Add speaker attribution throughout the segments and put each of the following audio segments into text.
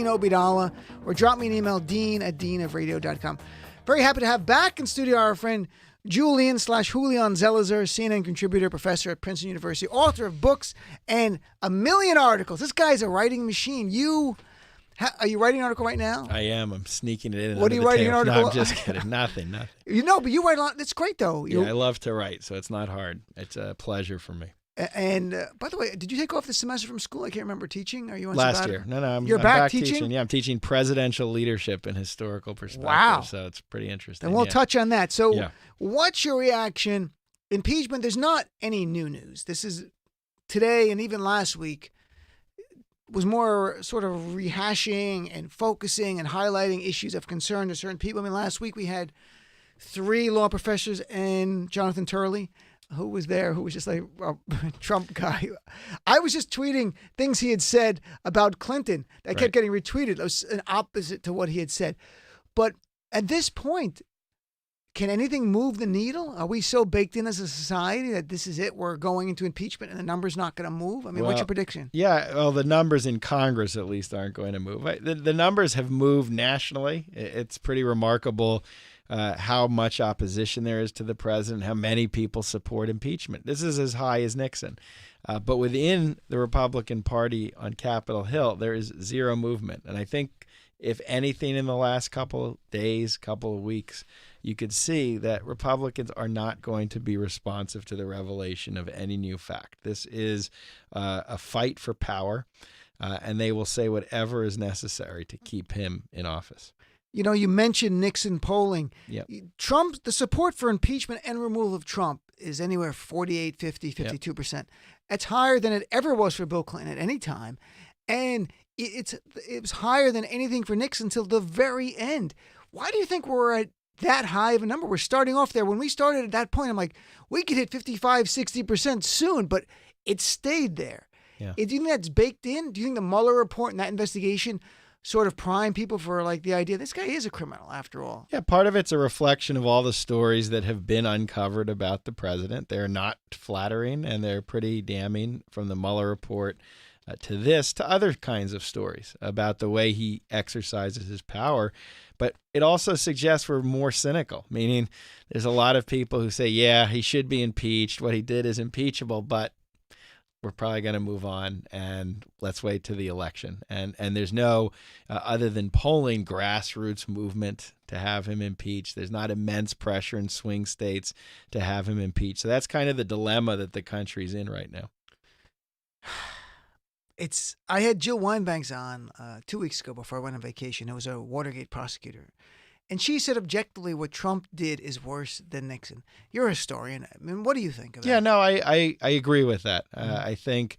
Speaker 1: Obidala, or drop me an email, dean@deanofradio.com. Very happy to have back in studio our friend Julian Zelizer, CNN contributor, professor at Princeton University, author of books and a million articles. This guy's a writing machine. Are you writing an article right now?
Speaker 2: I am. I'm sneaking it in.
Speaker 1: What are you writing an article?
Speaker 2: No, I'm just kidding. Nothing.
Speaker 1: But you write a lot. That's great, though.
Speaker 2: Yeah, I love to write, so it's not hard. It's a pleasure for me.
Speaker 1: And by the way, did you take off this semester from school? I can't remember teaching. Are you on
Speaker 2: last
Speaker 1: sabbatical?
Speaker 2: year? No, I'm
Speaker 1: back
Speaker 2: teaching. Yeah, I'm teaching presidential leadership and historical perspective.
Speaker 1: Wow.
Speaker 2: So it's pretty interesting.
Speaker 1: And we'll touch on that. So what's your reaction? Impeachment, there's not any new news. This is today and even last week was more sort of rehashing and focusing and highlighting issues of concern to certain people. I mean, last week we had 3 law professors and Jonathan Turley, who was there, who was just like a Trump guy. I was just tweeting things he had said about Clinton that kept getting retweeted. It was an opposite to what he had said. But at this point, can anything move the needle? Are we so baked in as a society that this is it? We're going into impeachment and the number's not going to move? I mean, what's your prediction?
Speaker 2: Yeah, well, the numbers in Congress at least aren't going to move. The numbers have moved nationally. It's pretty remarkable how much opposition there is to the president, how many people support impeachment. This is as high as Nixon. But within the Republican Party on Capitol Hill, there is zero movement. And I think if anything in the last couple of days, couple of weeks, you could see that Republicans are not going to be responsive to the revelation of any new fact. This is a fight for power, and they will say whatever is necessary to keep him in office.
Speaker 1: You know, you mentioned Nixon polling.
Speaker 2: Yep.
Speaker 1: The support for impeachment and removal of Trump is anywhere 48, 50, 52%. Yep. That's higher than it ever was for Bill Clinton at any time. And it was higher than anything for Nixon until the very end. Why do you think we're at that high of a number? We're starting off there. When we started at that point, I'm like, we could hit 55, 60% soon, but it stayed there.
Speaker 2: Yeah.
Speaker 1: Do you think that's baked in? Do you think the Mueller report and that investigation sort of prime people for like the idea this guy is a criminal after all?
Speaker 2: Yeah, part of it's a reflection of all the stories that have been uncovered about the president. They're not flattering and they're pretty damning, from the Mueller report to other kinds of stories about the way he exercises his power. But it also suggests we're more cynical, meaning there's a lot of people who say, yeah, he should be impeached. What he did is impeachable, but we're probably going to move on and let's wait to the election. And there's no, other than polling, grassroots movement to have him impeached. There's not immense pressure in swing states to have him impeached. So that's kind of the dilemma that the country's in right now.
Speaker 1: I had Jill Wine-Banks on 2 weeks ago before I went on vacation. It was a Watergate prosecutor. And she said objectively what Trump did is worse than Nixon. You're a historian. I mean, what do you think of that?
Speaker 2: Yeah, no, I agree with that. I think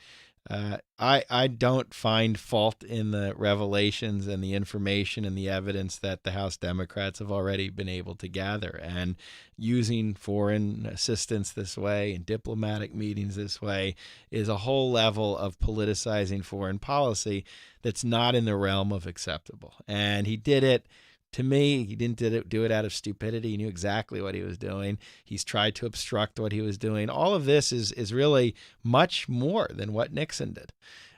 Speaker 2: I don't find fault in the revelations and the information and the evidence that the House Democrats have already been able to gather. And using foreign assistance this way and diplomatic meetings this way is a whole level of politicizing foreign policy that's not in the realm of acceptable. And he did it. To me, he didn't do it out of stupidity. He knew exactly what he was doing. He's tried to obstruct what he was doing. All of this is really much more than what Nixon did.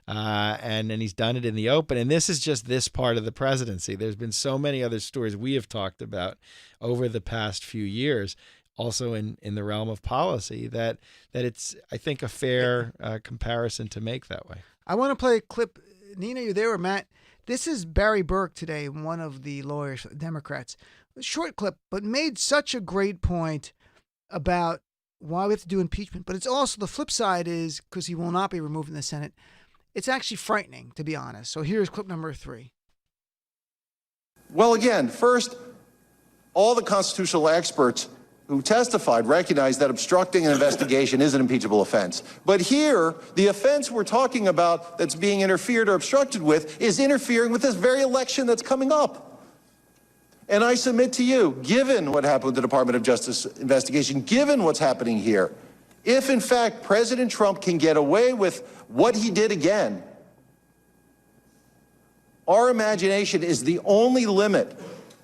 Speaker 2: And he's done it in the open. And this is just this part of the presidency. There's been so many other stories we have talked about over the past few years, also in the realm of policy, that it's, I think, a fair comparison to make that way.
Speaker 1: I want to play a clip. Nina, you there, or Matt? This is Barry Burke today, one of the lawyers for the Democrats. A short clip, but made such a great point about why we have to do impeachment. But it's also the flip side is, because he will not be removed from the Senate, it's actually frightening, to be honest. So here's clip number 3.
Speaker 3: Well, again, first, all the constitutional experts who testified recognized that obstructing an investigation is an impeachable offense. But here, the offense we're talking about that's being interfered or obstructed with is interfering with this very election that's coming up. And I submit to you, given what happened with the Department of Justice investigation, given what's happening here, if in fact President Trump can get away with what he did again, our imagination is the only limit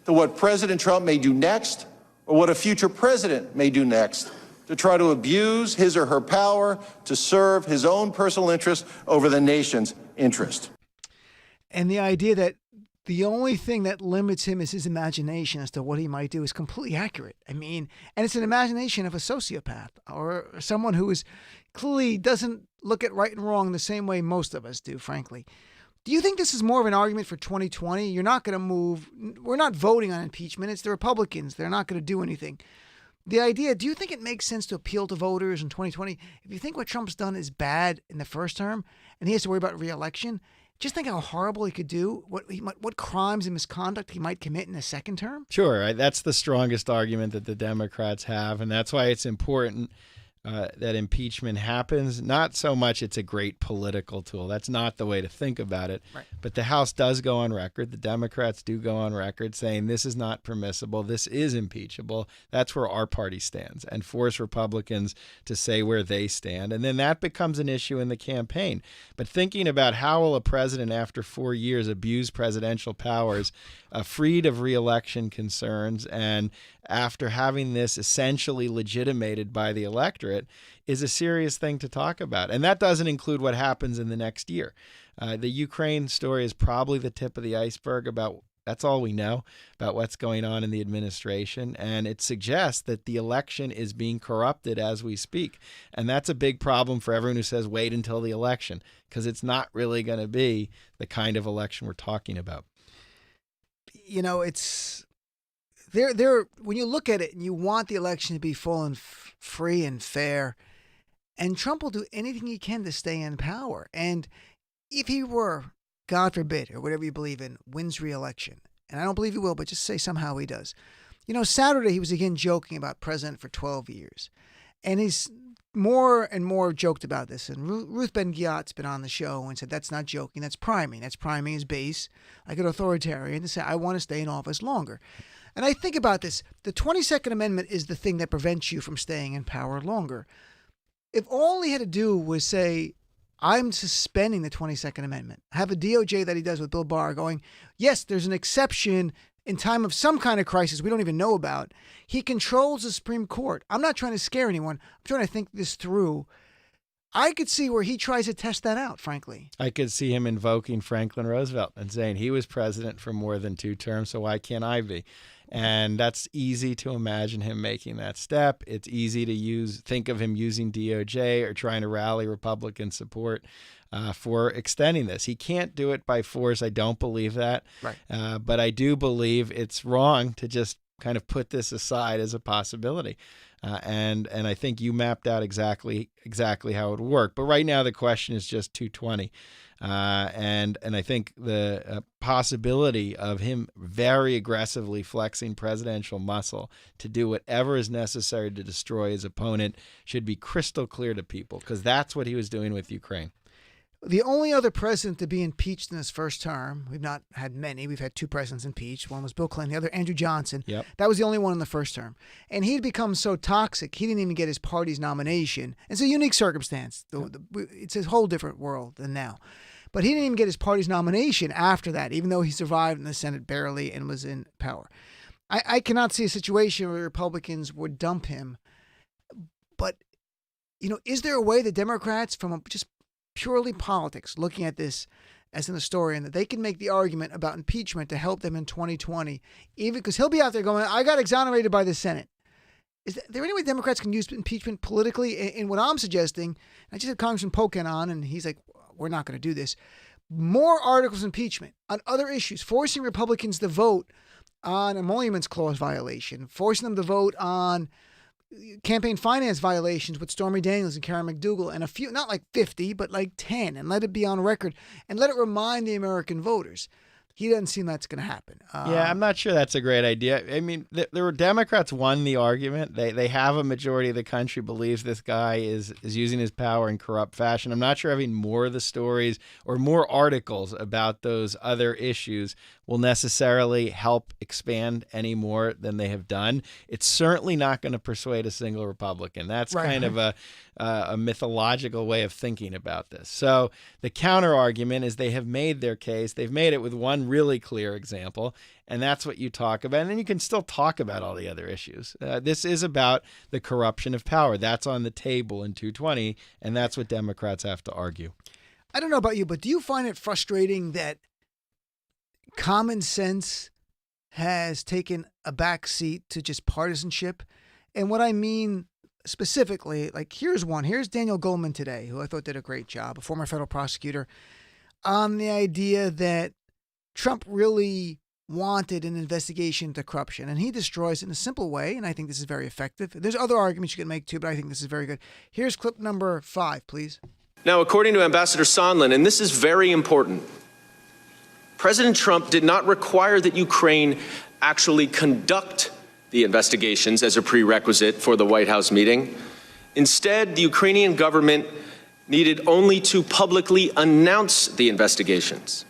Speaker 3: to what President Trump may do next, or what a future president may do next, to try to abuse his or her power to serve his own personal interest over the nation's interest.
Speaker 1: And the idea that the only thing that limits him is his imagination as to what he might do is completely accurate. I mean, and it's an imagination of a sociopath or someone who is clearly doesn't look at right and wrong the same way most of us do, frankly. Do you think this is more of an argument for 2020? You're not going to move. We're not voting on impeachment. It's the Republicans. They're not going to do anything. The idea, do you think it makes sense to appeal to voters in 2020? If you think what Trump's done is bad in the first term and he has to worry about re-election, just think how horrible he could do, what crimes and misconduct he might commit in the second term.
Speaker 2: Sure. That's the strongest argument that the Democrats have, and that's why it's important that impeachment happens. Not so much it's a great political tool. That's not the way to think about it.
Speaker 1: Right.
Speaker 2: But the House does go on record. The Democrats do go on record saying this is not permissible. This is impeachable. That's where our party stands, and force Republicans to say where they stand. And then that becomes an issue in the campaign. But thinking about how will a president after 4 years abuse presidential powers, freed of re-election concerns, and after having this essentially legitimated by the electorate, is a serious thing to talk about. And that doesn't include what happens in the next year. The Ukraine story is probably the tip of the iceberg about that's all we know about what's going on in the administration. And it suggests that the election is being corrupted as we speak. And that's a big problem for everyone who says wait until the election, because it's not really going to be the kind of election we're talking about.
Speaker 1: You know, it's there. When you look at it and you want the election to be full and free and fair, and Trump will do anything he can to stay in power. And if he were, God forbid, or whatever you believe in, wins re-election, and I don't believe he will, but just say somehow he does. You know, Saturday he was again joking about president for 12 years. And he's more and more joked about this. And Ruth Ben-Ghiat's been on the show and said that's not joking, that's priming. That's priming his base like an authoritarian to say, I want to stay in office longer. And I think about this. The 22nd Amendment is the thing that prevents you from staying in power longer. If all he had to do was say, I'm suspending the 22nd Amendment, have a DOJ that he does with Bill Barr going, yes, there's an exception in time of some kind of crisis we don't even know about. He controls the Supreme Court. I'm not trying to scare anyone. I'm trying to think this through. I could see where he tries to test that out, frankly.
Speaker 2: I could see him invoking Franklin Roosevelt and saying he was president for more than 2 terms, so why can't I be? And that's easy to imagine him making that step. It's easy to think of him using DOJ or trying to rally Republican support for extending this. He can't do it by force. I don't believe that.
Speaker 1: Right.
Speaker 2: But I do believe it's wrong to just kind of put this aside as a possibility. And I think you mapped out exactly how it would work. But right now the question is just 220. And I think the possibility of him very aggressively flexing presidential muscle to do whatever is necessary to destroy his opponent should be crystal clear to people, because that's what he was doing with Ukraine.
Speaker 1: The only other president to be impeached in his first term, we've not had many. We've had 2 presidents impeached. One was Bill Clinton, the other Andrew Johnson.
Speaker 2: Yep.
Speaker 1: That was the only one in the first term. And he'd become so toxic, he didn't even get his party's nomination. It's a unique circumstance. It's a whole different world than now. But he didn't even get his party's nomination after that, even though he survived in the Senate barely and was in power. I cannot see a situation where Republicans would dump him. But, you know, is there a way the Democrats, from just purely politics, looking at this as an historian, that they can make the argument about impeachment to help them in 2020, even because he'll be out there going, I got exonerated by the Senate. Is there any way Democrats can use impeachment politically? In what I'm suggesting, I just had Congressman Pocan on, and he's like, we're not going to do this. More articles of impeachment on other issues, forcing Republicans to vote on emoluments clause violation, forcing them to vote on campaign finance violations with Stormy Daniels and Karen McDougal, and a few, not like 50, but like 10, and let it be on record and let it remind the American voters. He doesn't seem that's going to happen.
Speaker 2: Yeah, I'm not sure that's a great idea. I mean, the Democrats won the argument. They have a majority of the country believes this guy is using his power in corrupt fashion. I'm not sure having more of the stories or more articles about those other issues will necessarily help expand any more than they have done. It's certainly not going to persuade a single Republican. That's
Speaker 1: right.
Speaker 2: Kind of a mythological way of thinking about this. So the counter argument is they have made their case. They've made it with one really clear example, and that's what you talk about. And then you can still talk about all the other issues. This is about the corruption of power. That's on the table in 220, and that's what Democrats have to argue.
Speaker 1: I don't know about you, but do you find it frustrating that common sense has taken a back seat to just partisanship. And what I mean specifically, like here's one. Here's Daniel Goldman today, who I thought did a great job, a former federal prosecutor, on the idea that Trump really wanted an investigation into corruption. And he destroys it in a simple way, and I think this is very effective. There's other arguments you can make too, but I think this is very good. Here's clip number 5, please.
Speaker 4: Now, according to Ambassador Sondland, and this is very important, President Trump did not require that Ukraine actually conduct the investigations as a prerequisite for the White House meeting. Instead, the Ukrainian government needed only to publicly announce the investigations.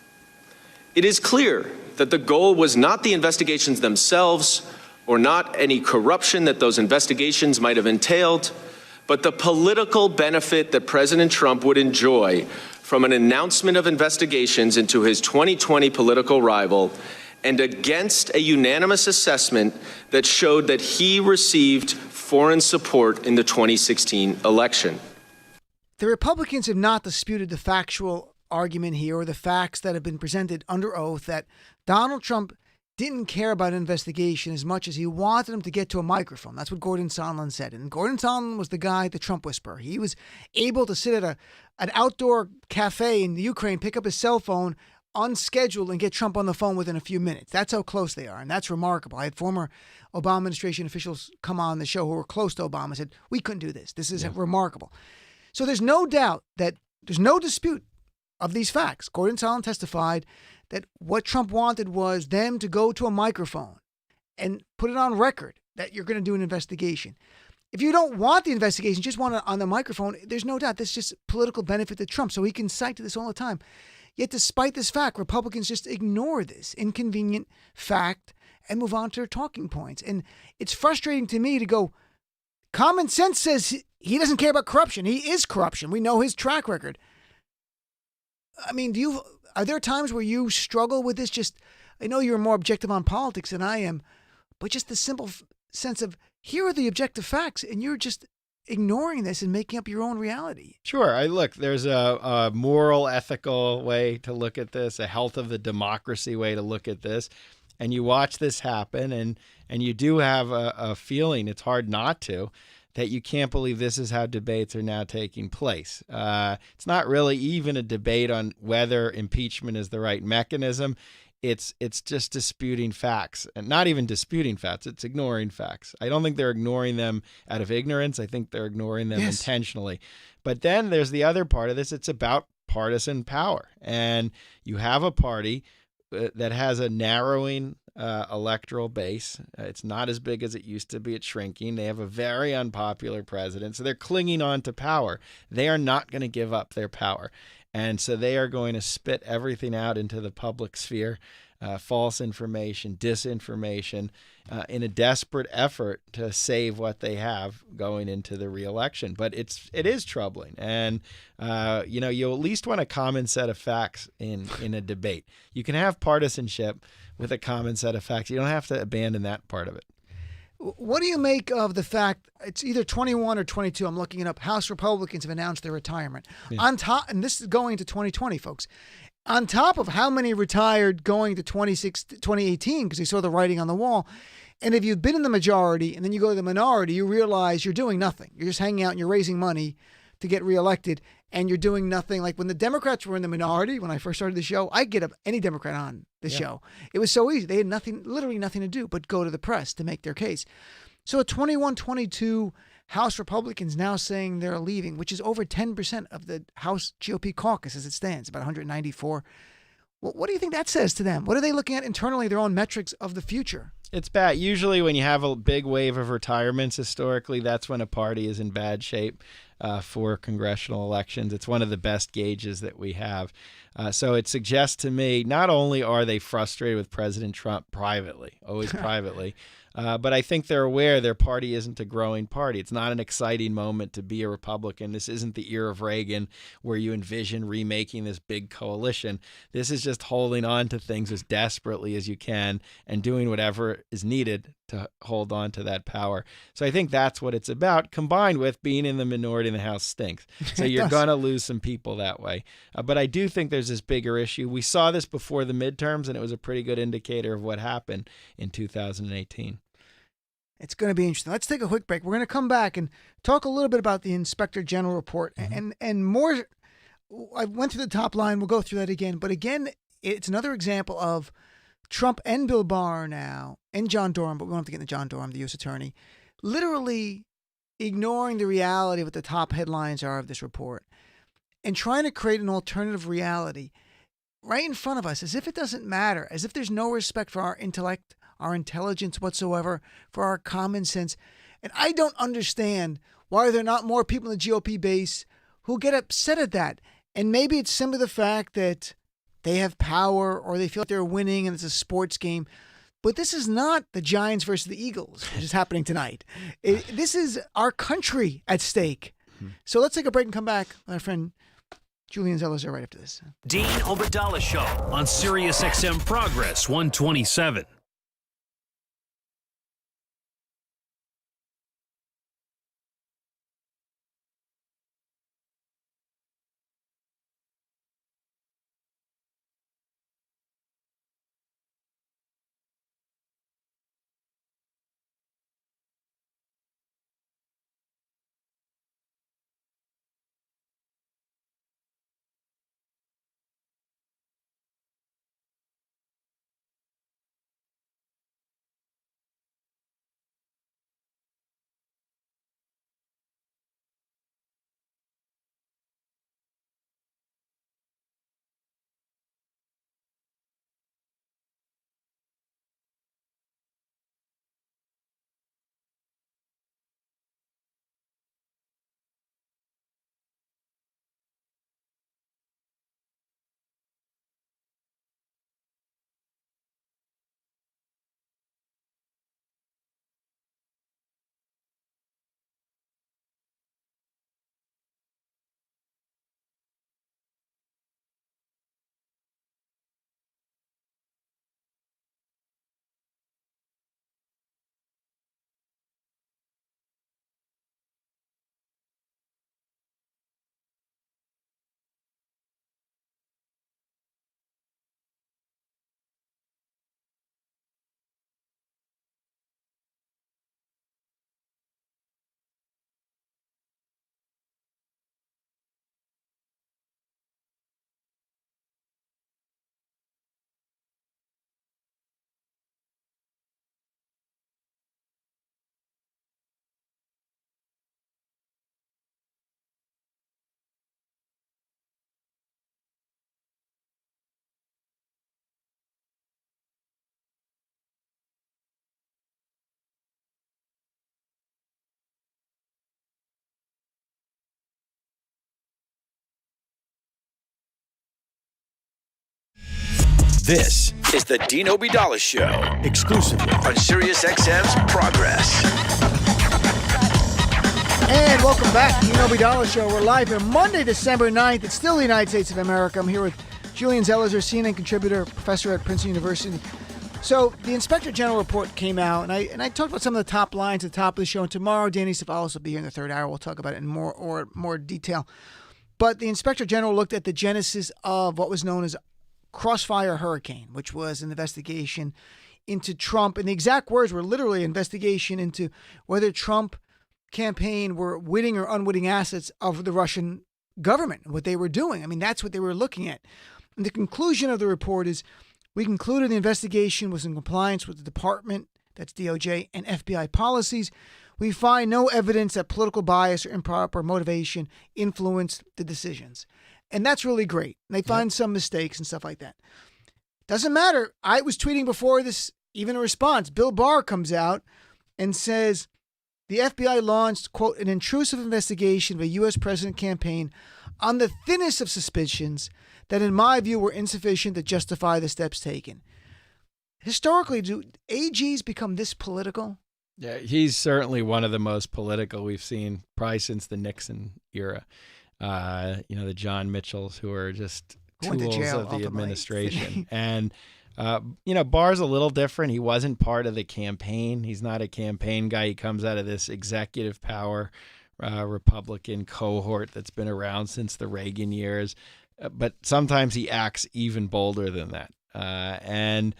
Speaker 4: It is clear that the goal was not the investigations themselves or not any corruption that those investigations might have entailed, but the political benefit that President Trump would enjoy from an announcement of investigations into his 2020 political rival and against a unanimous assessment that showed that he received foreign support in the 2016 election.
Speaker 1: The Republicans have not disputed the factual argument here or the facts that have been presented under oath that Donald Trump didn't care about an investigation as much as he wanted him to get to a microphone. That's what Gordon Sondland said. And Gordon Sondland was the guy, the Trump whisperer. He was able to sit at an outdoor cafe in the Ukraine, pick up his cell phone unscheduled and get Trump on the phone within a few minutes. That's how close they are. And that's remarkable. I had former Obama administration officials come on the show who were close to Obama and said, we couldn't do this. This is remarkable. So there's no doubt that there's no dispute of these facts. Gordon Sondland testified that what Trump wanted was them to go to a microphone and put it on record that you're going to do an investigation. If you don't want the investigation, just want it on the microphone, there's no doubt that's just political benefit to Trump. So he can cite this all the time. Yet despite this fact, Republicans just ignore this inconvenient fact and move on to their talking points. And it's frustrating to me to go, common sense says he doesn't care about corruption. He is corruption. We know his track record. I mean, are there times where you struggle with this? Just, I know you're more objective on politics than I am, but just the simple sense of here are the objective facts, and you're just ignoring this and making up your own reality.
Speaker 2: Sure. Look, there's a moral, ethical way to look at this, a health of the democracy way to look at this. And you watch this happen, and you do have a feeling, it's hard not to, that you can't believe this is how debates are now taking place. It's not really even a debate on whether impeachment is the right mechanism. It's just disputing facts, and not even disputing facts. It's ignoring facts. I don't think they're ignoring them out of ignorance. I think they're ignoring them intentionally. But then there's the other part of this. It's about partisan power, and you have a party that has a narrowing electoral base. It's not as big as it used to be. It's shrinking. They have a very unpopular president, so they're clinging on to power. They are not going to give up their power. And so they are going to spit everything out into the public sphere, false information, disinformation, in a desperate effort to save what they have going into the reelection. But it is troubling. And, you at least want a common set of facts in a debate. You can have partisanship with a common set of facts. You don't have to abandon that part of it.
Speaker 1: What do you make of the fact it's either 21 or 22? I'm looking it up. House Republicans have announced their retirement. Yeah. On top, and this is going to 2020, folks. On top of how many retired going to 2018 because they saw the writing on the wall. And if you've been in the majority and then you go to the minority, you realize you're doing nothing. You're just hanging out and you're raising money to get reelected, and you're doing nothing. Like when the Democrats were in the minority, when I first started the show, I'd get up any Democrat on the show. It was so easy. They had literally nothing to do but go to the press to make their case. So at 21-22, House Republicans now saying they're leaving, which is over 10% of the House GOP caucus as it stands, about 194. What do you think that says to them? What are they looking at internally, their own metrics of the future?
Speaker 2: It's bad. Usually when you have a big wave of retirements, historically, that's when a party is in bad shape for congressional elections. It's one of the best gauges that we have. So it suggests to me, not only are they frustrated with President Trump privately, always privately, but I think they're aware their party isn't a growing party. It's not an exciting moment to be a Republican. This isn't the era of Reagan where you envision remaking this big coalition. This is just holding on to things as desperately as you can and doing whatever is needed to hold on to that power. So I think that's what it's about, combined with being in the minority in the House stinks. So you're going to lose some people that way. But I do think there's this bigger issue. We saw this before the midterms, and it was a pretty good indicator of what happened in 2018.
Speaker 1: It's going to be interesting. Let's take a quick break. We're going to come back and talk a little bit about the Inspector General report and more. I went through the top line. We'll go through that again. But again, it's another example of Trump and Bill Barr now, and John Durham, but we don't have to get into John Durham, the U.S. attorney, literally ignoring the reality of what the top headlines are of this report and trying to create an alternative reality right in front of us, as if it doesn't matter, as if there's no respect for our intellect, our intelligence whatsoever, for our common sense. And I don't understand why there are not more people in the GOP base who get upset at that. And maybe it's simply the fact that they have power or they feel like they're winning and it's a sports game. But this is not the Giants versus the Eagles, which is happening tonight. This is our country at stake. So let's take a break and come back with our friend Julian Zelizer right after this.
Speaker 5: Dean Obadala Show on Sirius XM Progress 127.
Speaker 6: This is the Dean Obadala Show, exclusively on Sirius XM's Progress.
Speaker 1: And welcome back to the Dean Obadala Show. We're live here Monday, December 9th. It's still the United States of America. I'm here with Julian Zelizer, CNN contributor, professor at Princeton University. So the Inspector General report came out, and I talked about some of the top lines at the top of the show. And tomorrow, Danny Cevallos will be here in the third hour. We'll talk about it in more detail. But the Inspector General looked at the genesis of what was known as Crossfire Hurricane, which was an investigation into Trump. And the exact words were literally an investigation into whether Trump campaign were witting or unwitting assets of the Russian government, what they were doing. I mean, that's what they were looking at. And the conclusion of the report is, we concluded the investigation was in compliance with the department, that's DOJ, and FBI policies. We find no evidence that political bias or improper motivation influenced the decisions. And that's really great. They find some mistakes and stuff like that. Doesn't matter. I was tweeting before this, even a response. Bill Barr comes out and says the FBI launched, quote, an intrusive investigation of a U.S. president campaign on the thinnest of suspicions that, in my view, were insufficient to justify the steps taken. Historically, do AGs become this political?
Speaker 2: Yeah, he's certainly one of the most political we've seen probably since the Nixon era. The John Mitchells who are just tools of the administration. And Barr's a little different. He wasn't part of the campaign. He's not a campaign guy. He comes out of this executive power Republican cohort that's been around since the Reagan years. But sometimes he acts even bolder than that. And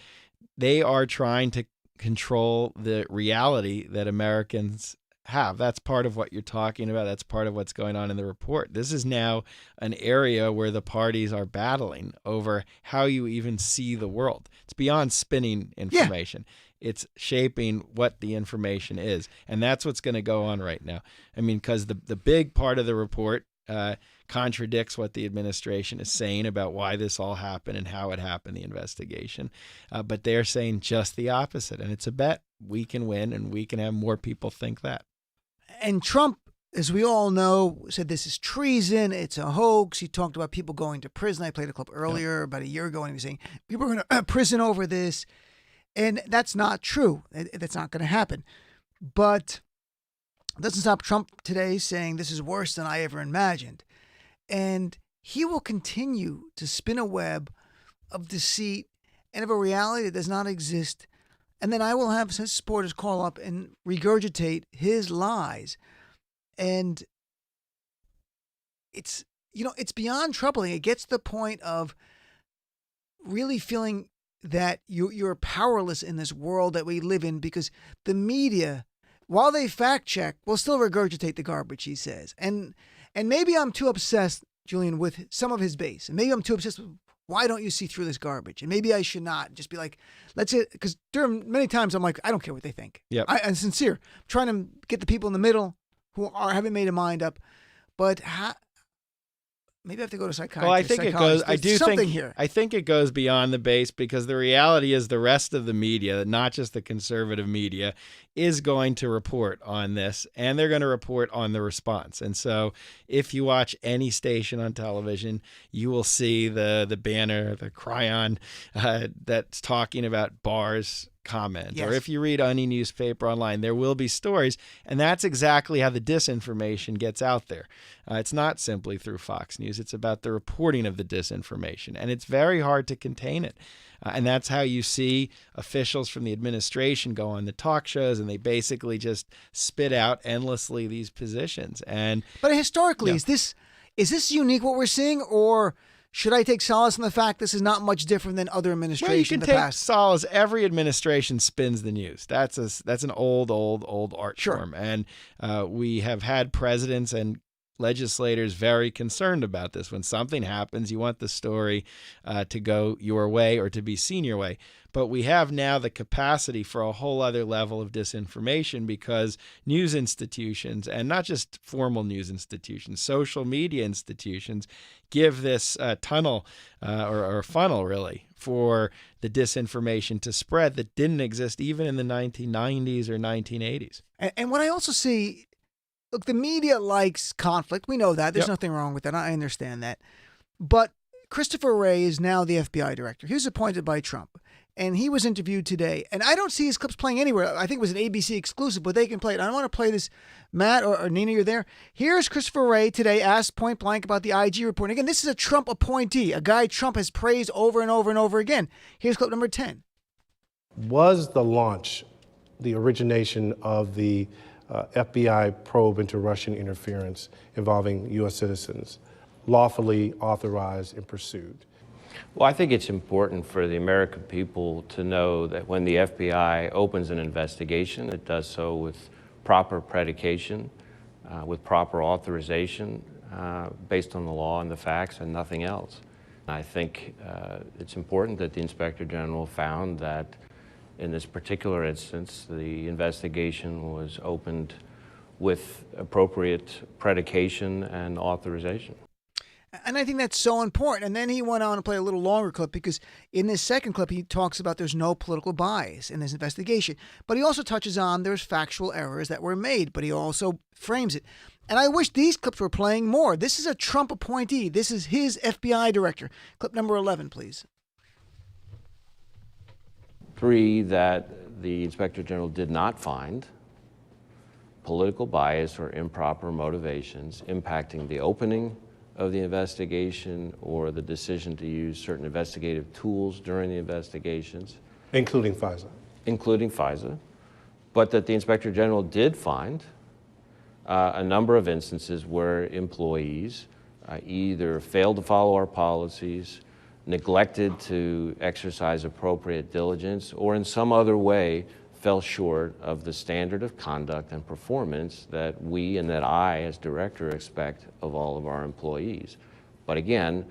Speaker 2: they are trying to control the reality that Americans have. That's part of what you're talking about. That's part of what's going on in the report. This is now an area where the parties are battling over how you even see the world. It's beyond spinning information. Yeah. It's shaping what the information is. And that's what's going to go on right now. I mean, because the big part of the report contradicts what the administration is saying about why this all happened and how it happened, the investigation. But they're saying just the opposite. And it's a bet we can win, and we can have more people think that.
Speaker 1: And Trump, as we all know, said this is treason. It's a hoax. He talked about people going to prison. I played a clip earlier about a year ago, and he was saying people are going to prison over this. And that's not true. That's not going to happen. But it doesn't stop Trump today saying this is worse than I ever imagined. And he will continue to spin a web of deceit and of a reality that does not exist. And then I will have his supporters call up and regurgitate his lies. And it's beyond troubling. It gets to the point of really feeling that you're powerless in this world that we live in, because the media, while they fact check, will still regurgitate the garbage he says. And maybe I'm too obsessed, Julian, with some of his base. And maybe I'm too obsessed with why don't you see through this garbage? And maybe I should not just be like, let's say, because during many times I'm like, I don't care what they think.
Speaker 2: Yep.
Speaker 1: I'm sincere. I'm trying to get the people in the middle who haven't made a mind up. But maybe I have to go to psychiatrist.
Speaker 2: Well, I think it goes. I think it goes beyond the base, because the reality is the rest of the media, not just the conservative media, is going to report on this, and they're going to report on the response. And so, if you watch any station on television, you will see the banner, the chyron that's talking about Barr's comment.
Speaker 1: Yes.
Speaker 2: Or if you read any newspaper online, there will be stories, and that's exactly how the disinformation gets out there. It's not simply through Fox News. It's about the reporting of the disinformation, and it's very hard to contain it. And that's how you see officials from the administration go on the talk shows, and they basically just spit out endlessly these positions.
Speaker 1: But historically, is this unique what we're seeing, or should I take solace in the fact this is not much different than other administrations in the past?
Speaker 2: You can take solace. Every administration spins the news. That's an old art form. And we have had presidents and legislators very concerned about this. When something happens, you want the story to go your way or to be seen your way. But we have now the capacity for a whole other level of disinformation, because news institutions, and not just formal news institutions, social media institutions, give this tunnel or funnel, really, for the disinformation to spread that didn't exist even in the 1990s or 1980s.
Speaker 1: And what I also see, look, the media likes conflict. We know that. There's nothing wrong with that. I understand that. But Christopher Wray is now the FBI director. He was appointed by Trump, and he was interviewed today. And I don't see his clips playing anywhere. I think it was an ABC exclusive, but they can play it. I don't want to play this. Matt or Nina, you're there. Here's Christopher Wray today asked point blank about the IG report. And again, this is a Trump appointee, a guy Trump has praised over and over and over again. Here's clip number 10.
Speaker 7: Was the launch the origination of the FBI probe into Russian interference involving U.S. citizens lawfully authorized and pursued?
Speaker 8: Well, I think it's important for the American people to know that when the FBI opens an investigation, it does so with proper predication, with proper authorization, based on the law and the facts and nothing else. I think it's important that the Inspector General found that in this particular instance, the investigation was opened with appropriate predication and authorization.
Speaker 1: And I think that's so important. And then he went on to play a little longer clip, because in this second clip, he talks about there's no political bias in this investigation. But he also touches on there's factual errors that were made, but he also frames it. And I wish these clips were playing more. This is a Trump appointee. This is his FBI director. Clip number 11, please.
Speaker 8: 3, that the Inspector General did not find political bias or improper motivations impacting the opening of the investigation or the decision to use certain investigative tools during the investigations.
Speaker 7: Including FISA. But that the Inspector General did find a number of instances where employees either failed to follow our policies, neglected to exercise appropriate diligence, or in some other way fell short of the standard of conduct and performance that we and that I, as director, expect of all of our employees. But again,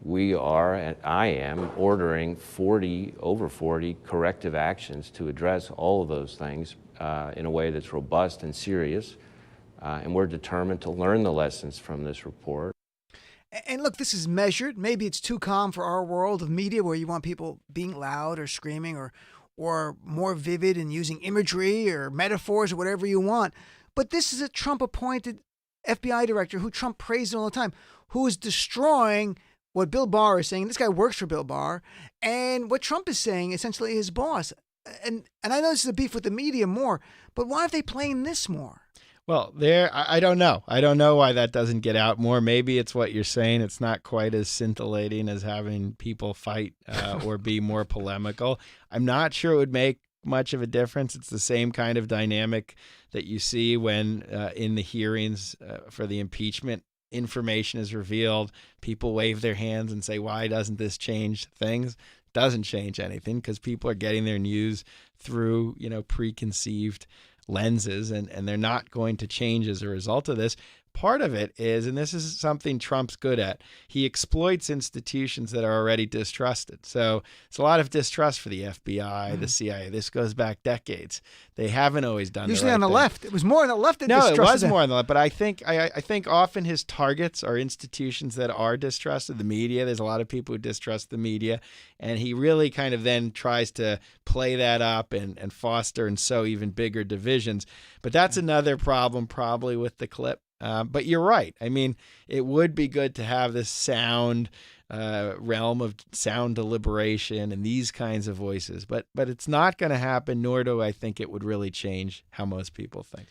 Speaker 7: I am ordering over 40 corrective actions to address all of those things in a way that's robust and serious. And we're determined to learn the lessons from this report.
Speaker 1: And look, this is measured. Maybe it's too calm for our world of media where you want people being loud or screaming or more vivid and using imagery or metaphors or whatever you want. But this is a Trump-appointed FBI director who Trump praises all the time, who is destroying what Bill Barr is saying. This guy works for Bill Barr. And what Trump is saying, essentially his boss. And I know this is a beef with the media more, but why are they playing this more?
Speaker 2: Well, I don't know. I don't know why that doesn't get out more. Maybe it's what you're saying. It's not quite as scintillating as having people fight or be more polemical. I'm not sure it would make much of a difference. It's the same kind of dynamic that you see when in the hearings for the impeachment, information is revealed. People wave their hands and say, why doesn't this change things? It doesn't change anything because people are getting their news through, preconceived lenses, and they're not going to change as a result of this. Part of it is, and this is something Trump's good at, he exploits institutions that are already distrusted. So it's a lot of distrust for the FBI, the CIA. This goes back decades. They haven't always done
Speaker 1: usually
Speaker 2: the right
Speaker 1: on the
Speaker 2: thing.
Speaker 1: left. It was more on the left that
Speaker 2: distrusted. No, it was
Speaker 1: them.
Speaker 2: more on the left. But I think often his targets are institutions that are distrusted. The media. There's a lot of people who distrust the media, and he really kind of then tries to play that up and foster and sow even bigger divisions. But that's another problem probably with the clip. But you're right. I mean, it would be good to have this sound realm of sound deliberation and these kinds of voices. But it's not going to happen, nor do I think it would really change how most people think.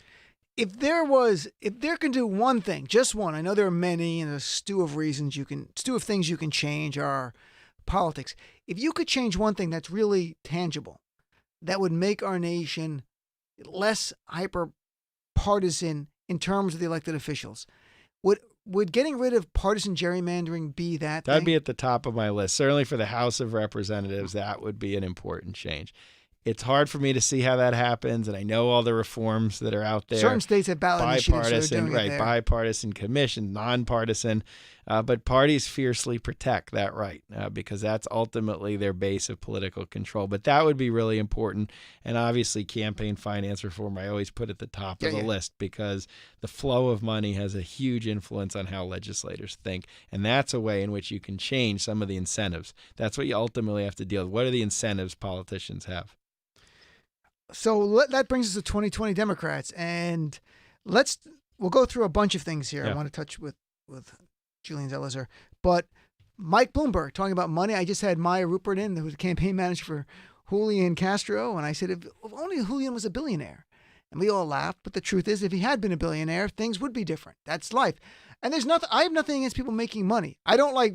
Speaker 1: If there can do one thing, just one, I know there are many, and a stew of things you can change our politics. If you could change one thing that's really tangible, that would make our nation less hyper partisan in terms of the elected officials, would getting rid of partisan gerrymandering be that?
Speaker 2: That'd be at the top of my list. Certainly for the House of Representatives, that would be an important change. It's hard for me to see how that happens, and I know all the reforms that are out there.
Speaker 1: Certain states have ballot initiatives, so they're doing it there.
Speaker 2: Bipartisan commission, nonpartisan, but parties fiercely protect that right because that's ultimately their base of political control. But that would be really important, and obviously campaign finance reform I always put at the top of the list because the flow of money has a huge influence on how legislators think, and that's a way in which you can change some of the incentives. That's what you ultimately have to deal with. What are the incentives politicians have?
Speaker 1: So that brings us to 2020 Democrats, and we'll go through a bunch of things here. I want to touch with Julian Zelizer, but Mike Bloomberg talking about money. I just had Maya Rupert in, who's the campaign manager for Julian Castro, and I said, if only Julian was a billionaire. And we all laughed, but the truth is, if he had been a billionaire, things would be different. That's life. And I have nothing against people making money. I don't like,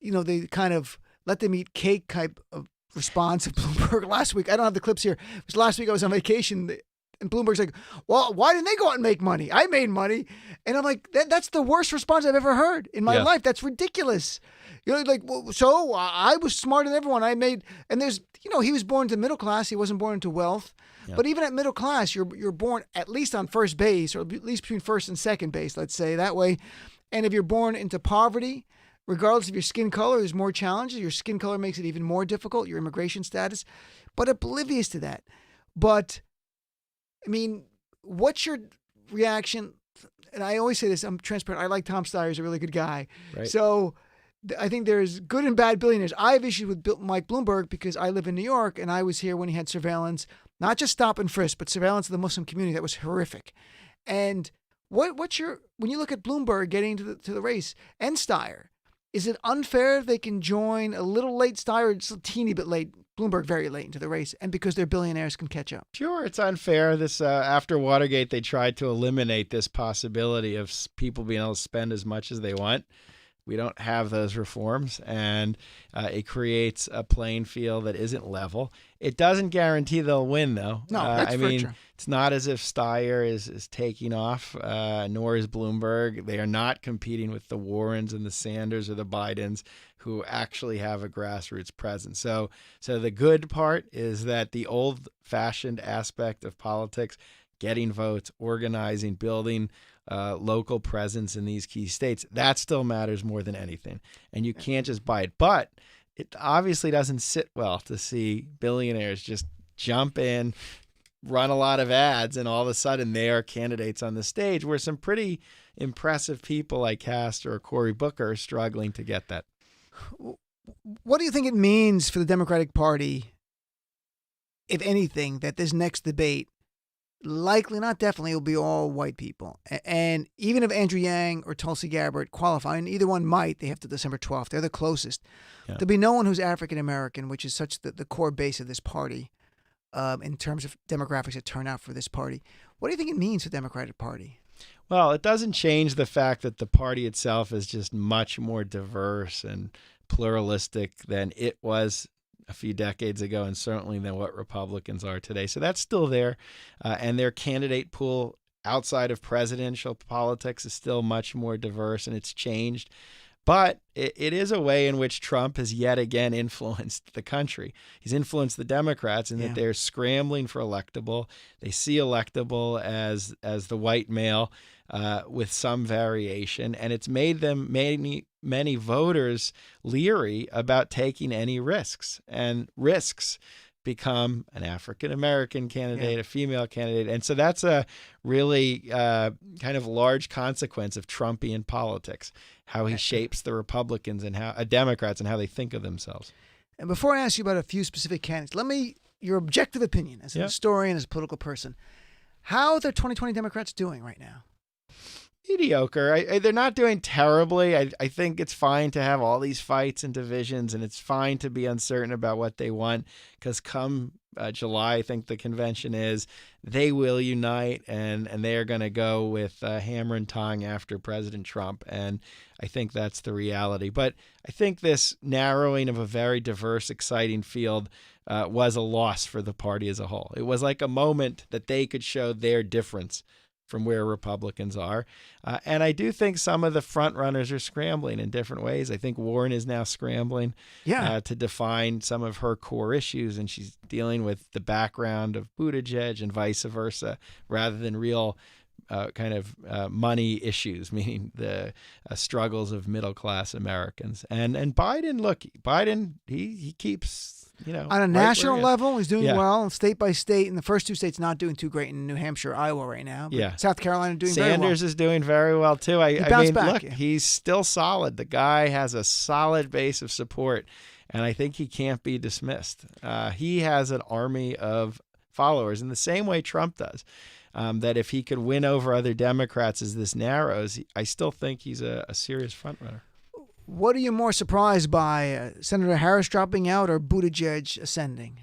Speaker 1: they kind of let them eat cake type of response of Bloomberg last week. I don't have the clips here. It was last week I was on vacation, and Bloomberg's like, well, why didn't they go out and make money? I made money. And I'm like, that's the worst response I've ever heard in my life. That's ridiculous. So I was smarter than everyone. I made, and there's, he was born into middle class. He wasn't born into wealth. Yeah. But even at middle class, you're born at least on first base, or at least between first and second base, let's say that way. And if you're born into poverty, regardless of your skin color, there's more challenges. Your skin color makes it even more difficult, your immigration status, but oblivious to that. But, I mean, what's your reaction? And I always say this, I'm transparent. I like Tom Steyer. He's a really good guy. Right. So I think there's good and bad billionaires. I have issues with Mike Bloomberg because I live in New York, and I was here when he had surveillance, not just stop and frisk, but surveillance of the Muslim community. That was horrific. And when you look at Bloomberg getting to the race and Steyer, Is it unfair if they can join a little late Steyer, just a teeny bit late, Bloomberg very late into the race, and because they're billionaires can catch up?
Speaker 2: Sure, it's unfair. This after Watergate, they tried to eliminate this possibility of people being able to spend as much as they want. We don't have those reforms, and it creates a playing field that isn't level. It doesn't guarantee they'll win, though.
Speaker 1: No, that's for sure.
Speaker 2: It's not as if Steyer is taking off, nor is Bloomberg. They are not competing with the Warrens and the Sanders or the Bidens, who actually have a grassroots presence. So the good part is that the old-fashioned aspect of politics, getting votes, organizing, building local presence in these key states, that still matters more than anything. And you can't just buy it. But it obviously doesn't sit well to see billionaires just jump in, run a lot of ads, and all of a sudden they are candidates on the stage, where some pretty impressive people like Castor or Cory Booker are struggling to get that.
Speaker 1: What do you think it means for the Democratic Party, if anything, that this next debate likely, not definitely, will be all white people? And even if Andrew Yang or Tulsi Gabbard qualify, and either one might, they have to December 12th. They're the closest. Yeah. There'll be no one who's African-American, which is such the core base of this party in terms of demographics that turn out for this party. What do you think it means for the Democratic Party?
Speaker 2: Well, it doesn't change the fact that the party itself is just much more diverse and pluralistic than it was a few decades ago, and certainly than what Republicans are today. So that's still there. And their candidate pool outside of presidential politics is still much more diverse, and it's changed. But it is a way in which Trump has yet again influenced the country. He's influenced the Democrats in that they're scrambling for electable. They see electable as the white male with some variation, and it's made them many voters leery about taking any risks. And risks become an African-American candidate, a female candidate. And so that's a really kind of large consequence of Trumpian politics, how he shapes the Republicans and how Democrats and how they think of themselves.
Speaker 1: And before I ask you about a few specific candidates, your objective opinion as a historian, as a political person, how are the 2020 Democrats doing right now?
Speaker 2: Mediocre. They're not doing terribly. I think it's fine to have all these fights and divisions, and it's fine to be uncertain about what they want, because come July, I think the convention is, they will unite, and they are going to go with hammer and tongue after President Trump. And I think that's the reality. But I think this narrowing of a very diverse, exciting field was a loss for the party as a whole. It was like a moment that they could show their difference from where Republicans are. And I do think some of the front runners are scrambling in different ways. I think Warren is now scrambling to define some of her core issues, and she's dealing with the background of Buttigieg and vice versa, rather than real kind of money issues, meaning the struggles of middle-class Americans. And Biden, he keeps...
Speaker 1: on a national level, he's doing well, state by state. And the first two states not doing too great in New Hampshire, Iowa right now. But South Carolina doing very well.
Speaker 2: Sanders is doing very well, too. He's still solid. The guy has a solid base of support, and I think he can't be dismissed. He has an army of followers in the same way Trump does. That if he could win over other Democrats as this narrows, I still think he's a serious frontrunner.
Speaker 1: What are you more surprised by, Senator Harris dropping out or Buttigieg ascending?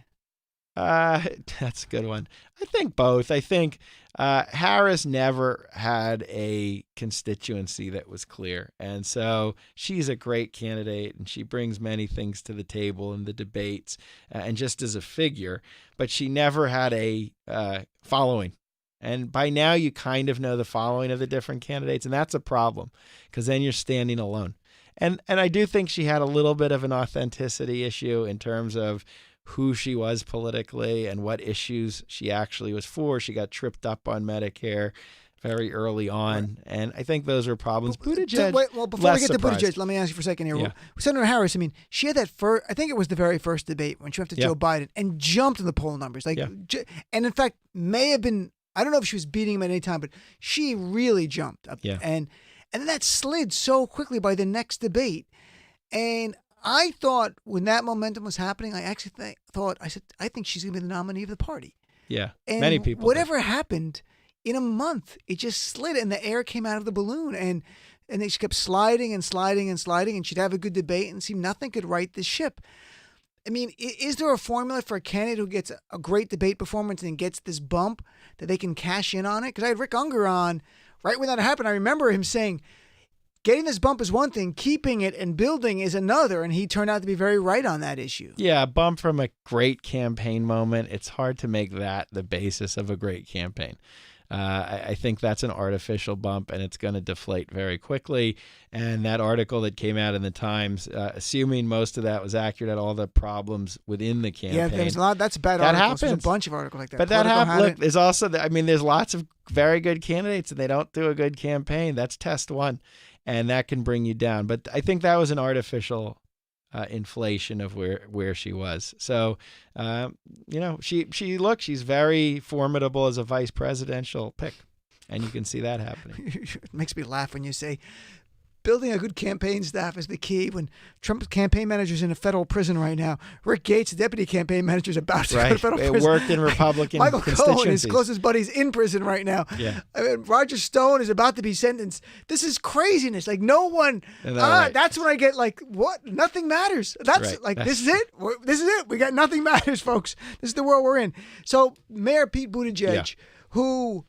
Speaker 2: That's a good one. I think both. I think Harris never had a constituency that was clear. And so she's a great candidate, and she brings many things to the table in the debates and just as a figure. But she never had a following. And by now you kind of know the following of the different candidates, and that's a problem, because then you're standing alone. And I do think she had a little bit of an authenticity issue in terms of who she was politically and what issues she actually was for. She got tripped up on Medicare very early on, and I think those are problems. Buttigieg,
Speaker 1: before we get to Buttigieg, let me ask you for a second here. Yeah. Senator Harris, she had that first, I think it was the very first debate when she went to Joe Biden and jumped in the poll numbers. And in fact, may have been, I don't know if she was beating him at any time, but she really jumped up.
Speaker 2: Yeah.
Speaker 1: And then that slid so quickly by the next debate. And I thought when that momentum was happening, I actually I think she's going to be the nominee of the party.
Speaker 2: Yeah,
Speaker 1: and
Speaker 2: many people.
Speaker 1: Whatever happened, in a month, it just slid and the air came out of the balloon. And And she kept sliding and sliding and sliding, and she'd have a good debate, and it seemed nothing could right this ship. I mean, is there a formula for a candidate who gets a great debate performance and gets this bump that they can cash in on it? Because I had Rick Unger on right when that happened. I remember him saying, getting this bump is one thing, keeping it and building is another, and he turned out to be very right on that issue.
Speaker 2: Yeah, a bump from a great campaign moment, it's hard to make that the basis of a great campaign. I think that's an artificial bump, and it's going to deflate very quickly. And that article that came out in the Times, assuming most of that was accurate, at all the problems within the campaign.
Speaker 1: Yeah, there's a lot. That's a bad
Speaker 2: that
Speaker 1: article.
Speaker 2: happens.
Speaker 1: There's a bunch of articles like that.
Speaker 2: But that happens. Look, there's also, there's lots of very good candidates, and they don't do a good campaign. That's test one, and that can bring you down. But I think that was an artificial inflation of where she was. So, she's very formidable as a vice presidential pick, and you can see that happening.
Speaker 1: It makes me laugh when you say building a good campaign staff is the key. When Trump's campaign manager's in a federal prison right now, Rick Gates, the deputy campaign manager, is about to go to federal prison.
Speaker 2: It worked in Republican
Speaker 1: Michael
Speaker 2: constituencies.
Speaker 1: Cohen, his closest buddy's in prison right now.
Speaker 2: Yeah.
Speaker 1: I mean, Roger Stone is about to be sentenced. This is craziness. Like, no one. That's when I get like, what? Nothing matters. This is it. This is it. We got nothing matters, folks. This is the world we're in. So Mayor Pete Buttigieg, who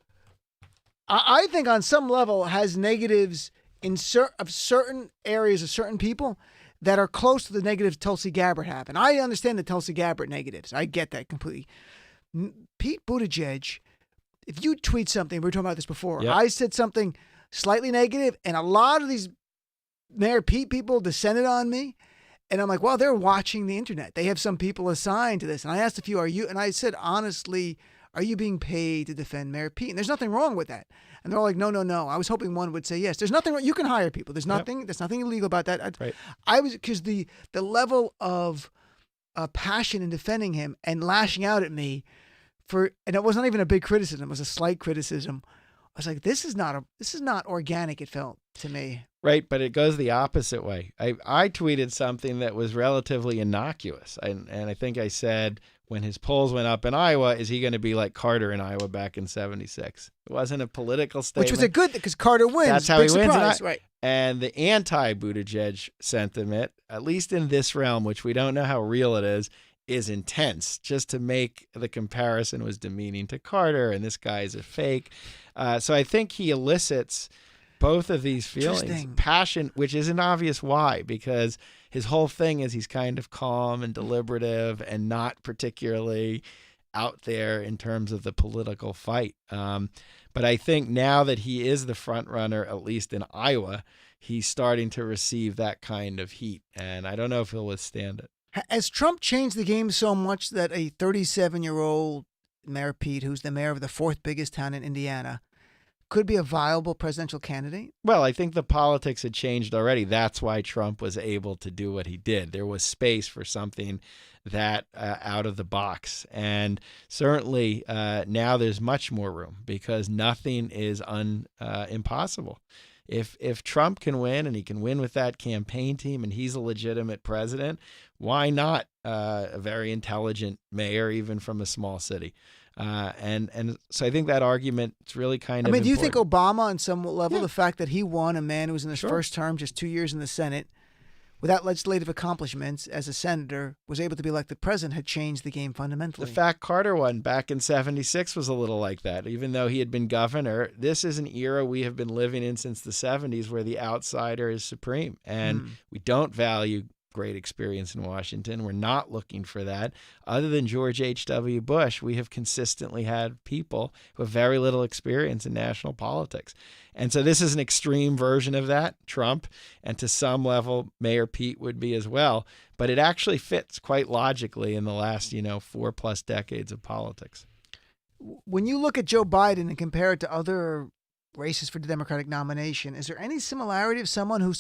Speaker 1: I think on some level has negatives in certain areas of certain people that are close to the negatives Tulsi Gabbard have. And I understand the Tulsi Gabbard negatives. I get that completely. Pete Buttigieg, if you tweet something, we were talking about this before, I said something slightly negative, and a lot of these Mayor Pete people descended on me. And I'm like, well, they're watching the internet. They have some people assigned to this. And I asked a few, and I said, honestly, are you being paid to defend Mayor Pete? And there's nothing wrong with that. And they're all like, no. I was hoping one would say yes. There's nothing wrong. You can hire people. There's nothing illegal about that.
Speaker 2: Right.
Speaker 1: Because the level of passion in defending him and lashing out at me and it was not even a big criticism. It was a slight criticism. I was like, this is not organic. It felt to me.
Speaker 2: Right, but it goes the opposite way. I tweeted something that was relatively innocuous, and I think I said, when his polls went up in Iowa, is he going to be like Carter in Iowa back in '76? It wasn't a political statement.
Speaker 1: Which was a good thing, because Carter wins.
Speaker 2: That's how
Speaker 1: Big
Speaker 2: he wins.
Speaker 1: surprise, right.
Speaker 2: And the anti-Buttigieg sentiment, at least in this realm, which we don't know how real it is intense. Just to make the comparison was demeaning to Carter, and this guy is a fake. So I think he elicits both of these feelings. Passion, which isn't obvious why, because his whole thing is he's kind of calm and deliberative and not particularly out there in terms of the political fight. But I think now that he is the front runner, at least in Iowa, he's starting to receive that kind of heat. And I don't know if he'll withstand it.
Speaker 1: Has Trump changed the game so much that a 37-year-old Mayor Pete, who's the mayor of the fourth biggest town in Indiana, could be a viable presidential candidate?
Speaker 2: Well, I think the politics had changed already. That's why Trump was able to do what he did. There was space for something that out of the box. And certainly now there's much more room because nothing is impossible. If Trump can win, and he can win with that campaign team, and he's a legitimate president, why not a very intelligent mayor, even from a small city? And so I think that argument is really kind of
Speaker 1: do you
Speaker 2: important.
Speaker 1: think Obama, on some level, the fact that he won, a man who was in his first term, just 2 years in the Senate, without legislative accomplishments as a senator, was able to be elected president, had changed the game fundamentally?
Speaker 2: The fact Carter won back in '76 was a little like that. Even though he had been governor, this is an era we have been living in since the '70s where the outsider is supreme. And we don't value great experience in Washington. We're not looking for that. Other than George H.W. Bush, we have consistently had people who have very little experience in national politics. And so this is an extreme version of that, Trump, and to some level, Mayor Pete would be as well. But it actually fits quite logically in the last, 4+ decades of politics.
Speaker 1: When you look at Joe Biden and compare it to other races for the Democratic nomination, is there any similarity of someone who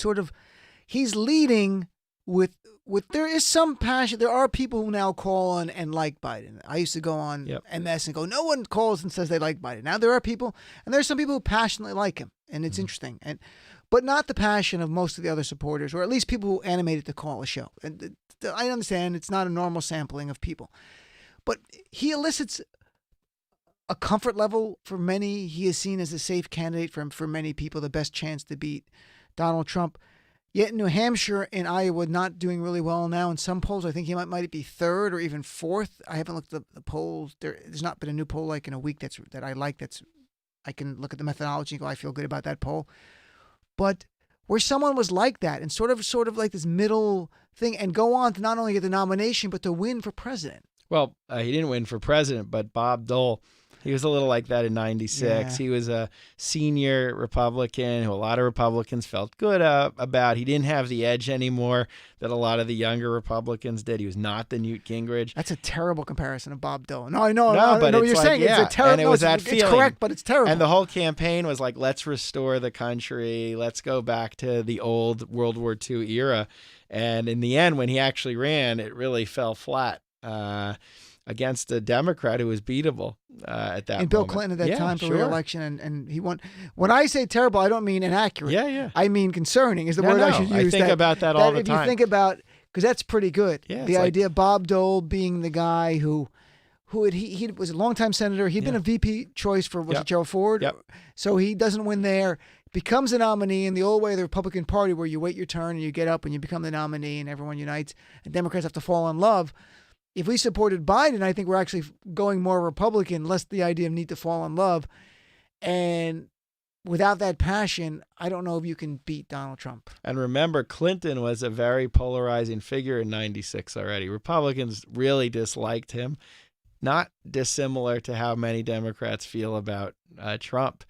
Speaker 1: he's leading with there is some passion. There are people who now call on and like Biden. I used to go on MS and go, no one calls and says they like Biden. Now there are people, and there's some people who passionately like him, and it's interesting. But not the passion of most of the other supporters, or at least people who animated to call a show. And I understand it's not a normal sampling of people, but he elicits a comfort level for many. He is seen as a safe candidate for many people, the best chance to beat Donald Trump. Yet New Hampshire and Iowa not doing really well now in some polls. I think he might be third or even fourth. I haven't looked at the polls. There's not been a new poll like in a week that I like. I can look at the methodology and go, I feel good about that poll. But where someone was like that and sort of like this middle thing and go on to not only get the nomination but to win for president.
Speaker 2: Well, he didn't win for president, but Bob Dole, he was a little like that in 96.
Speaker 1: Yeah.
Speaker 2: He was a senior Republican who a lot of Republicans felt good about. He didn't have the edge anymore that a lot of the younger Republicans did. He was not the Newt Gingrich.
Speaker 1: That's a terrible comparison of Bob Dole. No, I know.
Speaker 2: But
Speaker 1: I know what you're
Speaker 2: like,
Speaker 1: saying.
Speaker 2: Yeah.
Speaker 1: It's a terrible.
Speaker 2: And it was that feeling.
Speaker 1: It's correct, but it's terrible.
Speaker 2: And the whole campaign was like, let's restore the country. Let's go back to the old World War II era. And in the end, when he actually ran, it really fell flat. Against a Democrat who was beatable at that
Speaker 1: and Bill
Speaker 2: moment.
Speaker 1: Clinton at that time for
Speaker 2: sure.
Speaker 1: re-election, and he won. When I say terrible, I don't mean inaccurate.
Speaker 2: Yeah.
Speaker 1: I mean concerning is the word I should use.
Speaker 2: I think about that all the time.
Speaker 1: If you think about, because that's pretty good.
Speaker 2: Yeah,
Speaker 1: the idea of Bob Dole being the guy who he was a longtime senator. He'd been a VP choice for it Gerald Ford?
Speaker 2: Yep.
Speaker 1: So he doesn't win there. Becomes a nominee in the old way of the Republican Party, where you wait your turn and you get up and you become the nominee, and everyone unites, and Democrats have to fall in love. If we supported Biden, I think we're actually going more Republican, less the idea of need to fall in love. And without that passion, I don't know if you can beat Donald Trump.
Speaker 2: And remember, Clinton was a very polarizing figure in 96 already. Republicans really disliked him, not dissimilar to how many Democrats feel about Trump.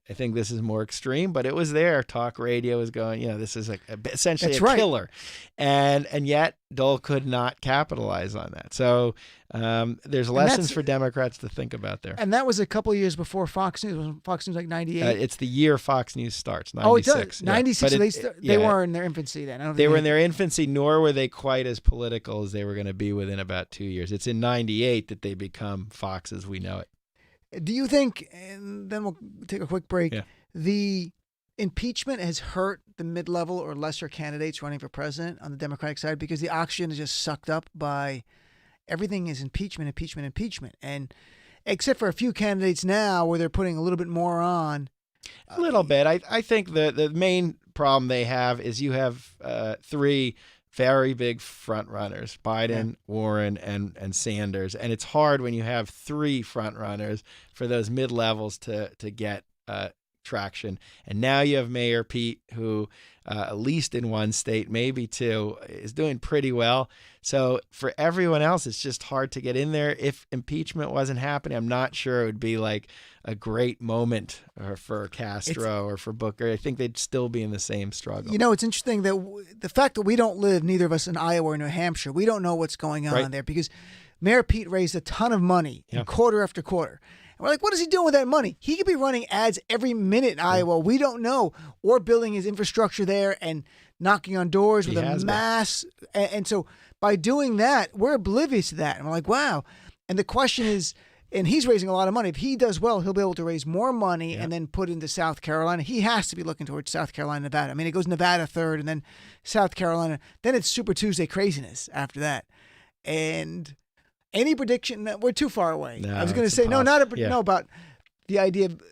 Speaker 2: I think this is more extreme, but it was there. Talk radio was going, this is essentially
Speaker 1: That's
Speaker 2: killer. And yet Dole could not capitalize on that. So there's lessons for Democrats to think about there.
Speaker 1: And that was a couple of years before Fox News. Was Fox News like 98?
Speaker 2: It's the year Fox News starts, 96.
Speaker 1: Oh, it does. 96.
Speaker 2: Yeah.
Speaker 1: So they were in their infancy then.
Speaker 2: They were in their infancy, nor were they quite as political as they were going to be within about 2 years. It's in 98 that they become Fox as we know it.
Speaker 1: Do you think, and then we'll take a quick break, the impeachment has hurt the mid-level or lesser candidates running for president on the Democratic side because the oxygen is just sucked up by everything is impeachment. And except for a few candidates now where they're putting a little bit more on.
Speaker 2: A little bit. I think the main problem they have is you have three very big front runners, Biden, Warren, and Sanders. And it's hard when you have three front runners for those mid-levels to get traction. And now you have Mayor Pete, who at least in one state, maybe two, is doing pretty well. So for everyone else, it's just hard to get in there. If impeachment wasn't happening, I'm not sure it would be like a great moment for Castro or for Booker. I think they'd still be in the same struggle.
Speaker 1: It's interesting that the fact that we don't live, neither of us, in Iowa or New Hampshire, we don't know what's going on there because Mayor Pete raised a ton of money in quarter after quarter. And we're like, what is he doing with that money? He could be running ads every minute in Iowa. We don't know. Or building his infrastructure there and knocking on doors with a mass. And so by doing that, we're oblivious to that. And we're like, wow. And the question is, and he's raising a lot of money. If he does well, he'll be able to raise more money and then put into South Carolina. He has to be looking towards South Carolina, Nevada. I mean, it goes Nevada third and then South Carolina. Then it's Super Tuesday craziness after that. And any prediction? We're too far away.
Speaker 2: No,
Speaker 1: I was going to say, no, about the idea of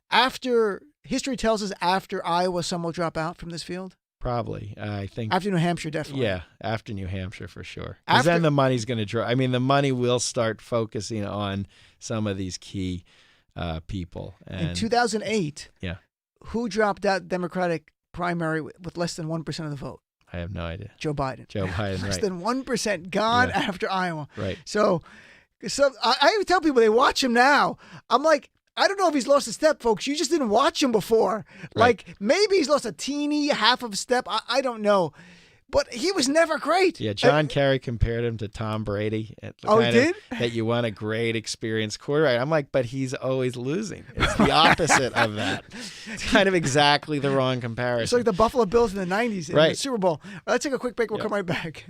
Speaker 1: after, history tells us after Iowa, some will drop out from this field.
Speaker 2: Probably. I think.
Speaker 1: After New Hampshire, definitely.
Speaker 2: Yeah, after New Hampshire for sure. Because then the money's going to draw. I mean, the money will start focusing on some of these key people. And,
Speaker 1: in 2008, who dropped out Democratic primary with less than 1% of the vote?
Speaker 2: I have no idea.
Speaker 1: Joe Biden.
Speaker 2: Less
Speaker 1: Less than 1% gone after Iowa.
Speaker 2: Right.
Speaker 1: So I even tell people they watch him now. I'm like, I don't know if he's lost a step, folks. You just didn't watch him before.
Speaker 2: Right.
Speaker 1: Like, maybe he's lost a teeny half of a step. I don't know. But he was never great.
Speaker 2: Yeah, John Kerry compared him to Tom Brady.
Speaker 1: Oh, he did?
Speaker 2: That you want a great, experienced quarterback. I'm like, but he's always losing. It's the opposite of that. It's kind of exactly the wrong comparison.
Speaker 1: It's like the Buffalo Bills in the 90s in the Super Bowl. Let's take a quick break. We'll come right back.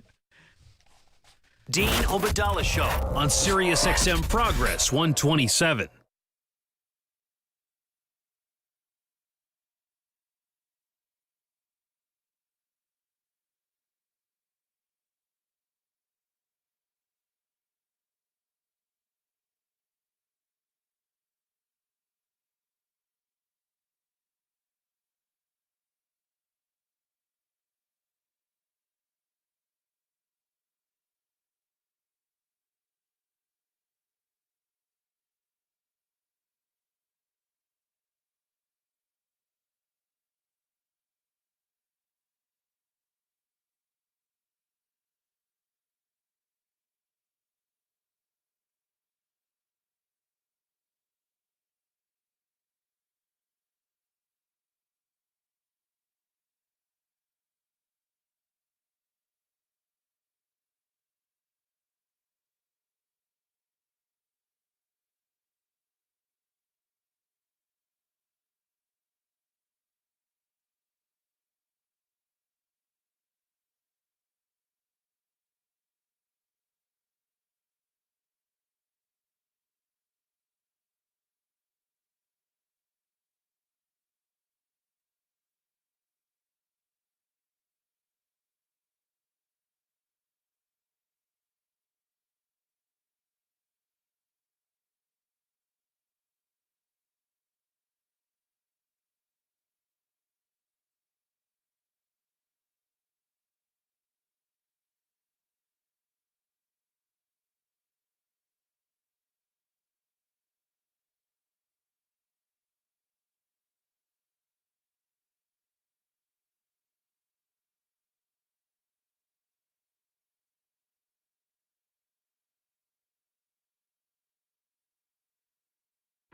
Speaker 5: Dean Obadala Show on Sirius XM Progress 127.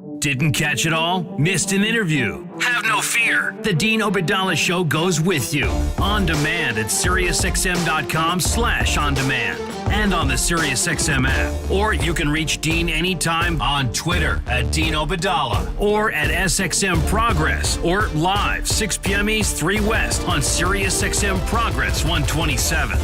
Speaker 5: Didn't catch it all? Missed an interview? Have no fear. The Dean Obadala Show goes with you. On demand at SiriusXM.com/on-demand and on the SiriusXM app. Or you can reach Dean anytime on Twitter at Dean Obadala or at SXM Progress or live 6 p.m. East, 3 West on SiriusXM Progress 127.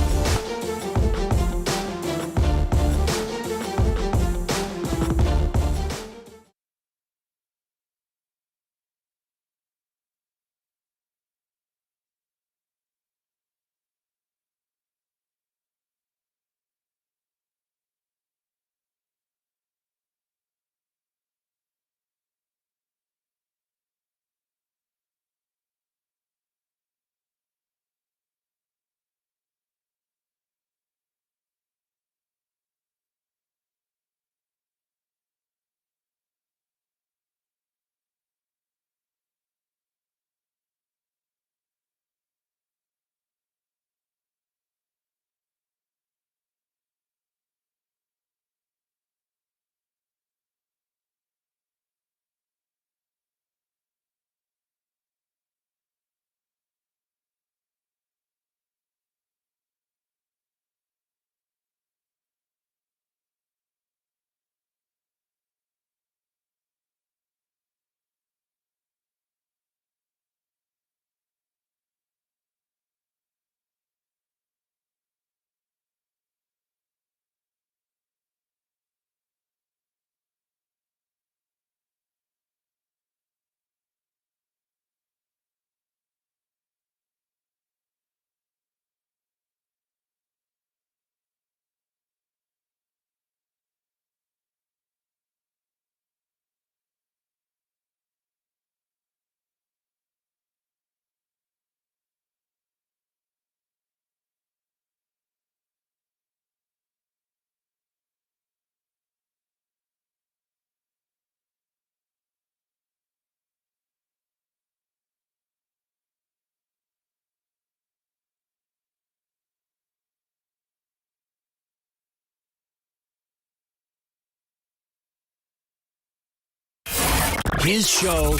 Speaker 5: His show,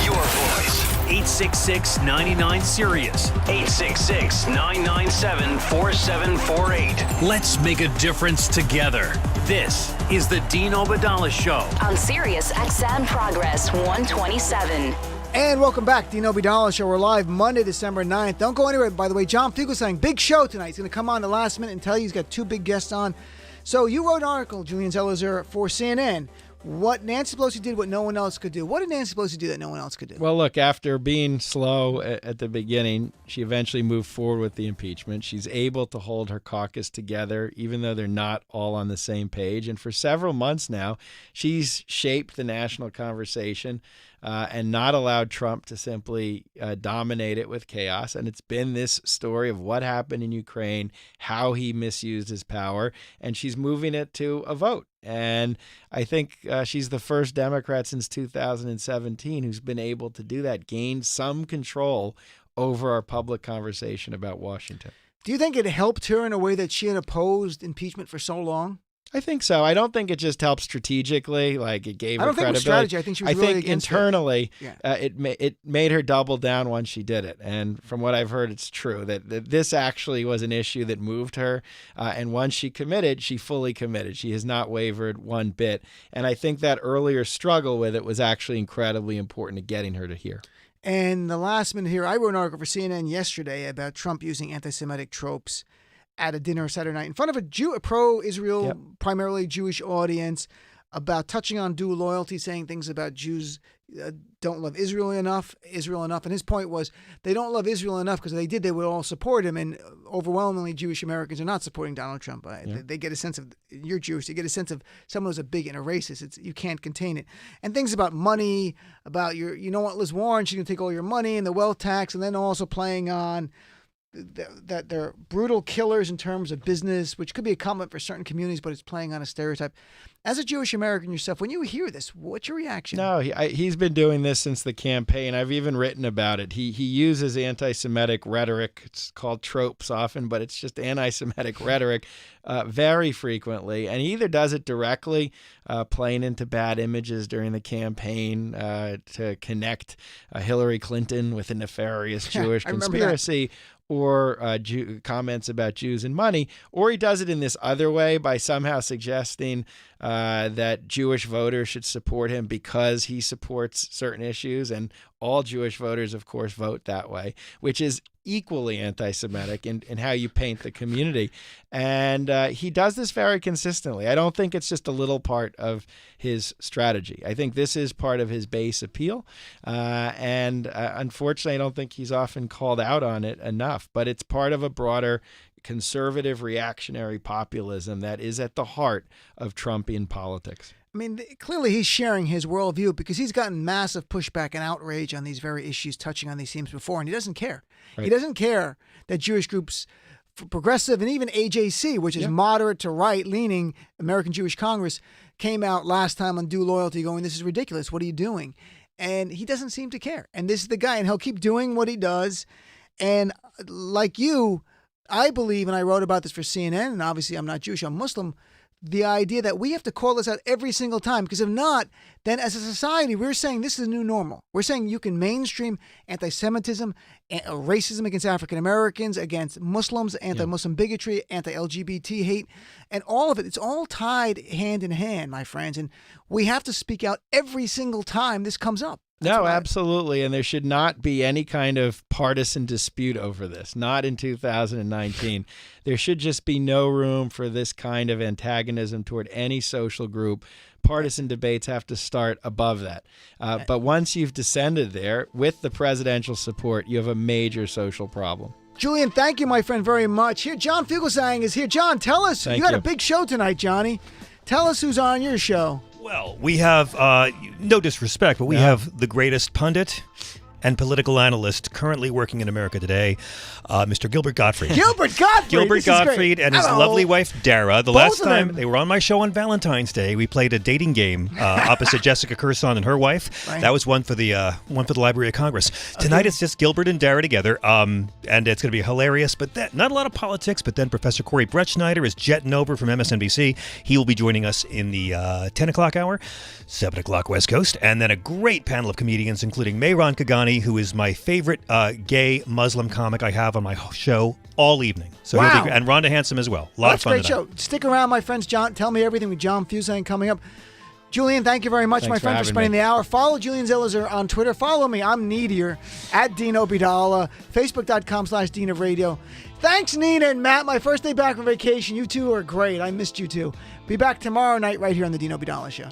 Speaker 5: your voice. 866-99-SIRIUS. 866-997-4748. Let's make a difference together. This is the Dean Obadala Show
Speaker 9: on Sirius XM Progress 127.
Speaker 1: And welcome back, Dean Obadala Show. We're live Monday, December 9th. Don't go anywhere. By the way, John Fugelsang, big show tonight. He's going to come on the last minute and tell you he's got 2 big guests on. So you wrote an article, Julian Zelizer, for CNN. What Nancy Pelosi did, what no one else could do. What did Nancy Pelosi do that no one else could do?
Speaker 2: Well, look, after being slow at the beginning, she eventually moved forward with the impeachment. She's able to hold her caucus together, even though they're not all on the same page. And for several months now, she's shaped the national conversation and not allowed Trump to simply dominate it with chaos. And it's been this story of what happened in Ukraine, how he misused his power, and she's moving it to a vote. And I think she's the first Democrat since 2017 who's been able to do that, gain some control over our public conversation about Washington.
Speaker 1: Do you think it helped her in a way that she had opposed impeachment for so long?
Speaker 2: I think so. I don't think it just helped strategically, like it gave her credibility.
Speaker 1: I don't think it was strategy. I think she was really against
Speaker 2: internally,
Speaker 1: it.
Speaker 2: It made her double down once she did it. And from what I've heard, it's true that this actually was an issue that moved her. And once she committed, she fully committed. She has not wavered one bit. And I think that earlier struggle with it was actually incredibly important to getting her to here.
Speaker 1: And the last minute here, I wrote an article for CNN yesterday about Trump using anti-Semitic tropes at a dinner Saturday night in front of a pro-Israel, primarily Jewish audience, about touching on dual loyalty, saying things about Jews don't love Israel enough. And his point was they don't love Israel enough because if they did, they would all support him. And overwhelmingly, Jewish Americans are not supporting Donald Trump. They get a sense of, you're Jewish, you get a sense of someone who's a bigot and a racist. You can't contain it. And things about money, about you know what, Liz Warren, she's going to take all your money and the wealth tax, and then also playing on that they're brutal killers in terms of business, which could be a comment for certain communities, but it's playing on a stereotype. As a Jewish American yourself, when you hear this, what's your reaction?
Speaker 2: No, he's been doing this since the campaign. I've even written about it. He uses anti-Semitic rhetoric. It's called tropes often, but it's just anti-Semitic rhetoric very frequently. And he either does it directly, playing into bad images during the campaign to connect Hillary Clinton with a nefarious Jewish conspiracy, or comments about Jews and money, or he does it in this other way by somehow suggesting that Jewish voters should support him because he supports certain issues, and all Jewish voters, of course, vote that way, which is equally anti-Semitic in how you paint the community. And he does this very consistently. I don't think it's just a little part of his strategy. I think this is part of his base appeal. And unfortunately, I don't think he's often called out on it enough. But it's part of a broader conservative reactionary populism that is at the heart of Trumpian politics.
Speaker 1: I mean, clearly he's sharing his worldview because he's gotten massive pushback and outrage on these very issues touching on these themes before, and he doesn't care. Right. He doesn't care that Jewish groups, progressive and even AJC, which is moderate to right-leaning American Jewish Congress, came out last time on due loyalty going, this is ridiculous. What are you doing? And he doesn't seem to care. And this is the guy, and he'll keep doing what he does. And like you, I believe, and I wrote about this for CNN, and obviously I'm not Jewish, I'm Muslim, the idea that we have to call this out every single time, because if not, then as a society, we're saying this is a new normal. We're saying you can mainstream anti-Semitism, racism against African Americans, against Muslims, anti-Muslim bigotry, anti-LGBT hate, and all of it. It's all tied hand in hand, my friends, and we have to speak out every single time this comes up.
Speaker 2: No, absolutely. And there should not be any kind of partisan dispute over this, not in 2019. There should just be no room for this kind of antagonism toward any social group. Partisan debates have to start above that. But once you've descended there with the presidential support, you have a major social problem.
Speaker 1: Julian, thank you, my friend, very much. Here, John Fugelsang is here. John, tell us. You got a big show tonight, Johnny. Tell us who's on your show.
Speaker 10: Well, we have, no disrespect, but we have the greatest pundit and political analyst currently working in America today, Mr. Gilbert Gottfried.
Speaker 1: Gilbert Gottfried
Speaker 10: and his lovely wife, Dara. The last time they were on my show on Valentine's Day, we played a dating game opposite Jessica Kirson and her wife. Right. That was one for the Library of Congress. Tonight it's just Gilbert and Dara together, and it's going to be hilarious. But not a lot of politics. But then Professor Corey Brettschneider is jetting over from MSNBC. He will be joining us in the 10 o'clock hour, 7 o'clock West Coast, and then a great panel of comedians, including Mehran Kagani, who is my favorite gay Muslim comic I have on my show all evening. So and Rhonda Handsome as well. A lot of fun
Speaker 1: tonight. That's a great show. Stick around, my friends. John, tell me everything with John Fugelsang coming up. Julian, thank you very much, my friend, for spending the hour. Follow Julian Zelizer on Twitter. Follow me. I'm Needier, at Dino Bidala, Facebook.com/Dean of Radio. Thanks, Nina and Matt. My first day back from vacation. You two are great. I missed you too. Be back tomorrow night right here on the Dino Bidala Show.